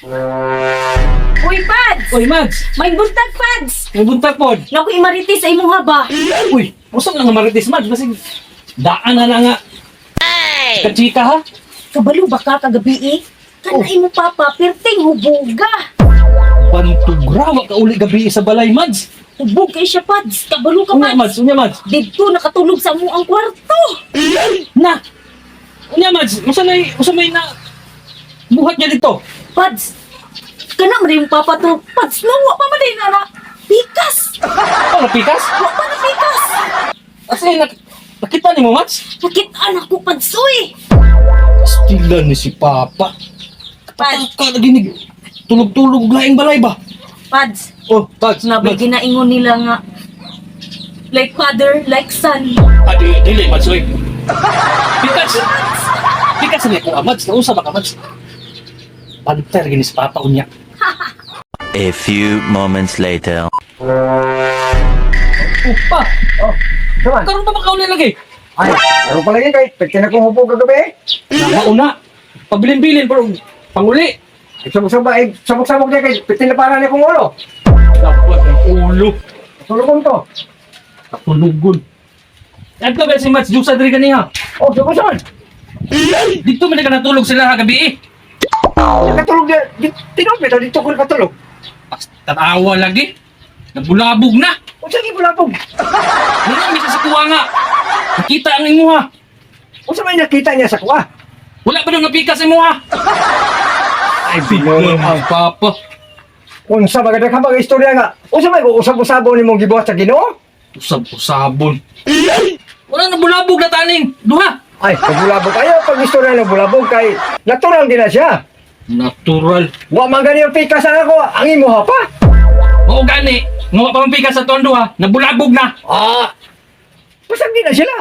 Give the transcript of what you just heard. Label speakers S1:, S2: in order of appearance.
S1: Uy, Pads!
S2: Uy, Mads!
S1: May buntag, Pads!
S2: May buntag pod!
S1: Naku, imaritis ay mong haba.
S2: Uy! Usap lang nga marites, Mads. Basig daan na nga. Kachika ha?
S1: Kabalo ba ka kagabi eh? Kanay mo papa, perting hubuga.
S2: Pantugrawa ka uli gabi sa balay, Mads.
S1: Hubog kay siya, Pads. Kabalo ka,
S2: Unya, Mads.
S1: Pads.
S2: Unya, Mads.
S1: Dito nakatulog sa mo ang kwarto.
S2: Na! Unya, Mads. Masamay na buhat niya dito.
S1: Pads, kana mo rin papa to. Pads, nawa pa man din na. Pikas!
S2: Ano, pikas?
S1: Wa pa na pikas!
S2: Kasi nakita ni mo, Mads?
S1: Nakitaan ako, Pads, uy!
S2: Stilan ni si Papa.
S1: Pads,
S2: Naginig. Tulog-tulog, laing balay ba?
S1: Pads,
S2: Oh, Mads.
S1: nabay
S2: Mads.
S1: ginaingon nila nga. Like father, like son.
S2: Dili, Mads. Uy. Pikas. Pikas ni ako, Mads. Nausa ba ka, Mads? Paligtar gini si Papa unya.
S3: A few moments later.
S2: Upa!
S4: Oh, naman.
S2: Karoon pa makauli lagi.
S4: Ay, ano pala yun kay? Pagkina kong hupo kagabi.
S2: Nauna. Pabilin-bilin, pero panguli.
S4: Sabog-sabog niya kay. Pitinaparan niya kong ulo.
S2: Dapat ang ulo.
S4: Tulog to.
S2: Tulugon. Adto ba si Mats Jusa diri kaniya?
S4: Oh, sabog-sabog.
S2: Dito man ka natulog sila ha gabi eh.
S4: Nakatulog niya. Tinopit, dito ko nakatulog.
S2: Tatawa lagi. Nabulabog na.
S4: O sige, bulabog.
S2: Nang sa kuwa nga. Nakita ang imuha.
S4: O sa may nakita niya sa kuwa.
S2: Wala pa nang napikas imuha. Ay, biglang ang Papa.
S4: Kung sa maganda ka mga istorya nga. O sa may usap-usabo ni mong gibuhat sa Ginoo.
S2: Usab-usabon. Wala na bulabog na taning. Duha.
S4: Ay, pag bulabog kayo, pag istorya ng bulabog kay natural din na siya.
S2: Natural.
S4: Wa man ganyan pikas ang ako, ang imuha pa.
S2: Mao gani. Nga pa mampikas sa tondo ha. Nabulabog na.
S4: Ah, pasag din na sila.